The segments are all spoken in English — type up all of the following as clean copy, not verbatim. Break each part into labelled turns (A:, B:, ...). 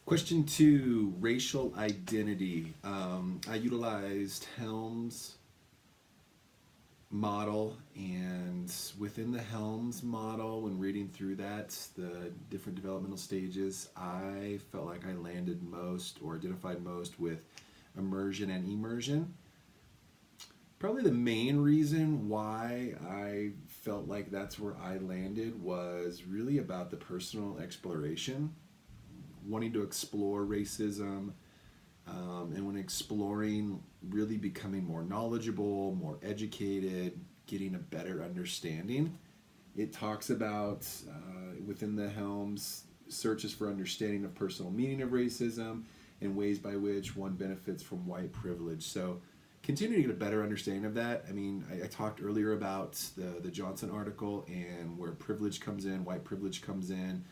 A: Question two, racial identity. I utilized Helms model, and within the Helms model, when reading through that, the different developmental stages, I felt like I landed most or identified most with immersion and immersion. Probably the main reason why I felt like that's where I landed was really about the personal exploration, wanting to explore racism, and when exploring, really becoming more knowledgeable, more educated, getting a better understanding. It talks about within the Helms searches for understanding of personal meaning of racism and ways by which one benefits from white privilege. So continue to get a better understanding of that. I mean, I talked earlier about the Johnson article and where privilege comes in, white privilege comes in,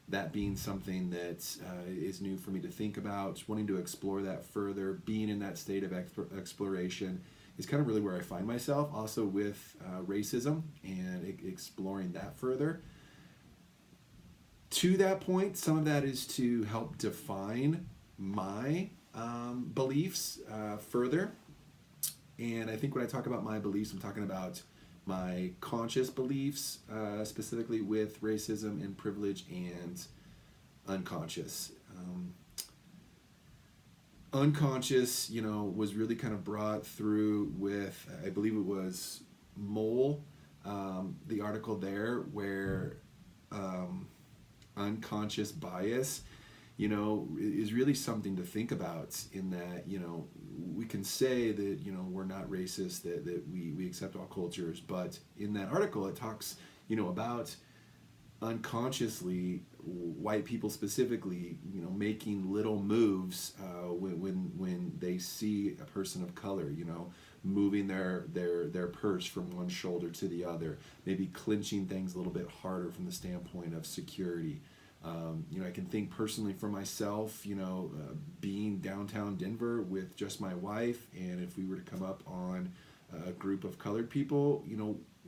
A: that being something that is new for me to think about, just wanting to explore that further, being in that state of exploration is kind of really where I find myself, also with racism and exploring that further. To that point, some of that is to help define my beliefs further. And I think when I talk about my beliefs, I'm talking about my conscious beliefs, specifically with racism and privilege, and unconscious. Unconscious, was really kind of brought through with, I believe it was Mole, the article there, where unconscious bias, is really something to think about, in that, we can say that, we're not racist, that we accept all cultures, but in that article it talks, about unconsciously white people specifically, making little moves when they see a person of color, moving their purse from one shoulder to the other, maybe clinching things a little bit harder from the standpoint of security. I can think personally for myself, being downtown Denver with just my wife, and if we were to come up on a group of colored people,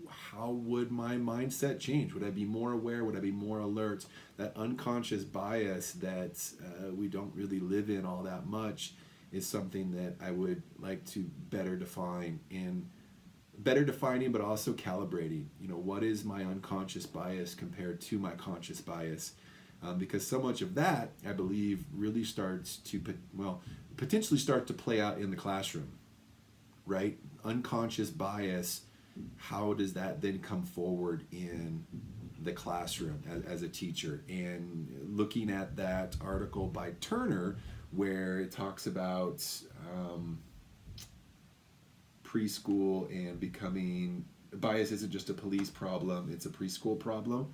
A: how would my mindset change? Would I be more aware? Would I be more alert? That unconscious bias that we don't really live in all that much is something that I would like to better define, and better defining, but also calibrating. What is my unconscious bias compared to my conscious bias? Because so much of that, I believe, really starts to, potentially start to play out in the classroom, right? Unconscious bias, how does that then come forward in the classroom as a teacher? And looking at that article by Turner, where it talks about preschool and becoming, bias isn't just a police problem, it's a preschool problem.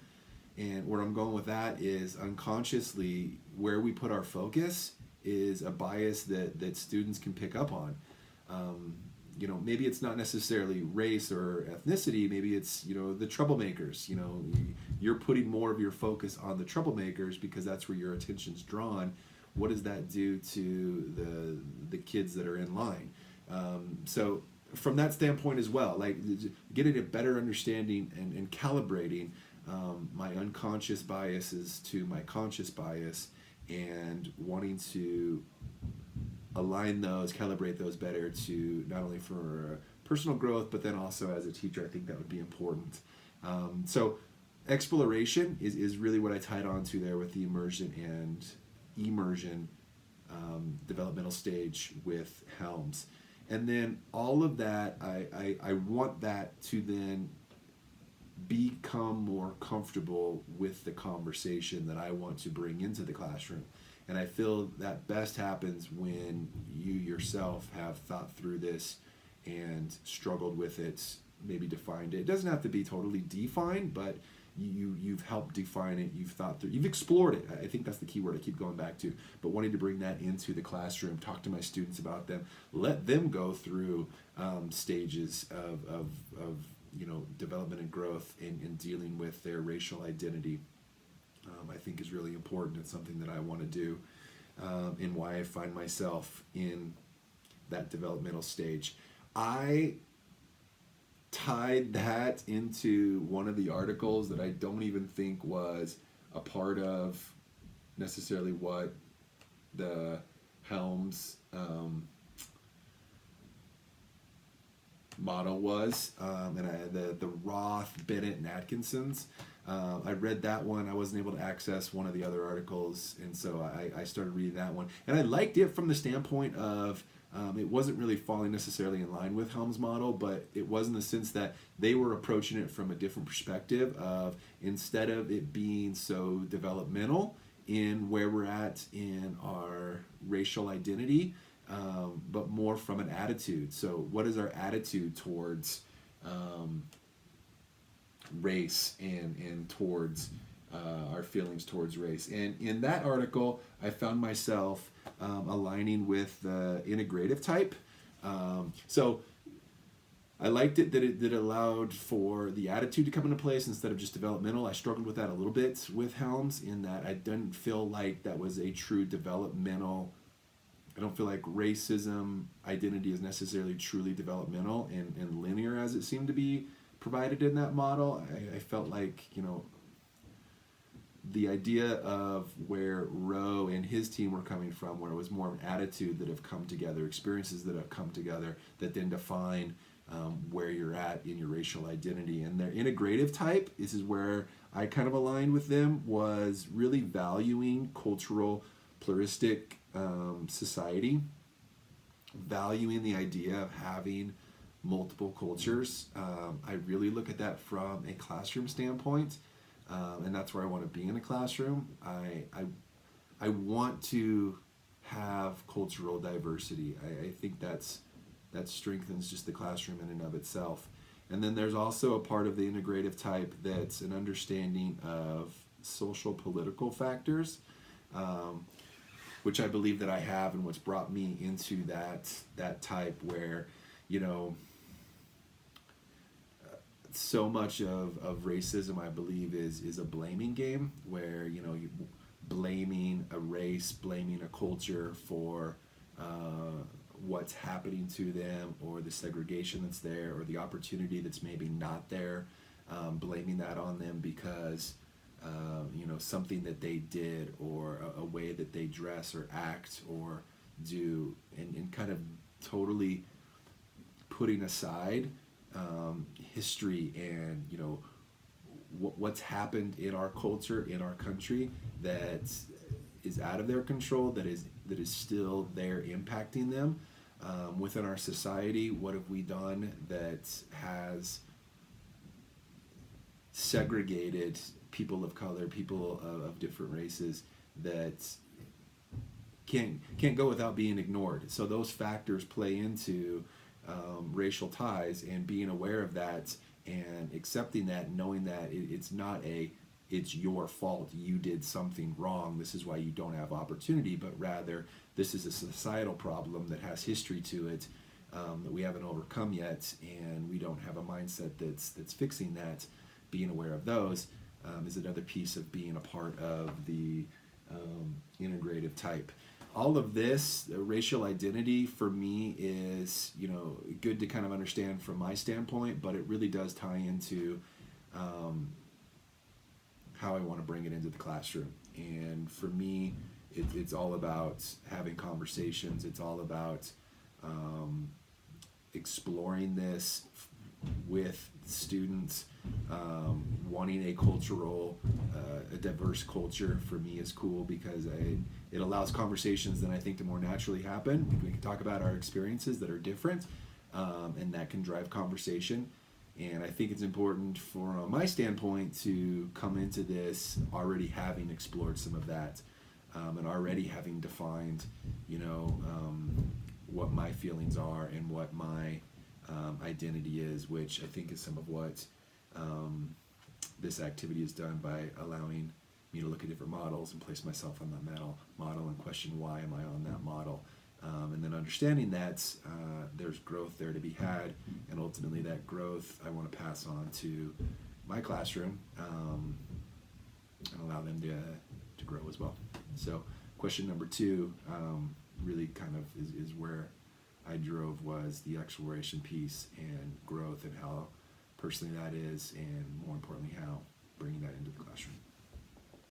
A: And where I'm going with that is, unconsciously, where we put our focus is a bias that students can pick up on. Maybe it's not necessarily race or ethnicity, maybe it's, the troublemakers. You're putting more of your focus on the troublemakers because that's where your attention's drawn. What does that do to the kids that are in line? So from that standpoint as well, like getting a better understanding and calibrating my unconscious biases to my conscious bias, and wanting to align those, calibrate those better, to not only for personal growth, but then also as a teacher, I think that would be important. So exploration is really what I tied on to there with the immersion and immersion developmental stage with Helms. And then all of that, I want that to then become more comfortable with the conversation that I want to bring into the classroom. And I feel that best happens when you yourself have thought through this and struggled with it, maybe defined it. It doesn't have to be totally defined, but you've helped define it, you've thought through, you've explored it. I think that's the key word I keep going back to. But wanting to bring that into the classroom, talk to my students about them, let them go through stages of development and growth in dealing with their racial identity, I think is really important. It's something that I want to do, and why I find myself in that developmental stage. I tied that into one of the articles that I don't even think was a part of necessarily what the Helms model was, and the Roth, Bennett, and Atkinson's. I read that one. I wasn't able to access one of the other articles, and so I started reading that one. And I liked it from the standpoint of it wasn't really falling necessarily in line with Helm's model, but it was in the sense that they were approaching it from a different perspective of, instead of it being so developmental in where we're at in our racial identity, but more from an attitude. So what is our attitude towards race and towards our feelings towards race? And in that article, I found myself aligning with the integrative type. So I liked it that it allowed for the attitude to come into place instead of just developmental. I struggled with that a little bit with Helms, in that I didn't feel like that was a true developmental. I don't feel like racism identity is necessarily truly developmental and linear as it seemed to be provided in that model. I felt like, the idea of where Rowe and his team were coming from, where it was more of an attitude that have come together, experiences that have come together that then define where you're at in your racial identity. And their integrative type, this is where I kind of aligned with them, was really valuing cultural pluralistic society, valuing the idea of having multiple cultures. I really look at that from a classroom standpoint, and that's where I want to be in a classroom. I want to have cultural diversity. I think that strengthens just the classroom in and of itself. And then there's also a part of the integrative type that's an understanding of social political factors, which I believe that I have, and what's brought me into that type where, so much of racism, I believe, is a blaming game, where you blaming a race, blaming a culture for what's happening to them, or the segregation that's there, or the opportunity that's maybe not there, blaming that on them because something that they did, or a way that they dress or act or do, and kind of totally putting aside history and what's happened in our culture, in our country, that is out of their control, that is still there impacting them within our society. What have we done that has segregated people of color, people of different races, that can't go without being ignored? So those factors play into racial ties, and being aware of that and accepting that, knowing that it's your fault, you did something wrong, this is why you don't have opportunity, but rather this is a societal problem that has history to it, that we haven't overcome yet, and we don't have a mindset that's fixing that. Being aware of those is another piece of being a part of the integrative type. All of this, racial identity, for me is, good to kind of understand from my standpoint, but it really does tie into how I want to bring it into the classroom. And for me, it's all about having conversations. It's all about exploring this with students, wanting a cultural, a diverse culture for me is cool, because it allows conversations that I think to more naturally happen. We can talk about our experiences that are different, and that can drive conversation. And I think it's important, from my standpoint, to come into this already having explored some of that, and already having defined, what my feelings are and what my identity is, which I think is some of what this activity is done, by allowing me to look at different models and place myself on that model and question, why am I on that model? And then understanding that there's growth there to be had, and ultimately that growth I want to pass on to my classroom, and allow them to grow as well. So question number 2 really kind of is where I drove, was the exploration piece and growth, and how personally that is, and more importantly, how bringing that into the classroom.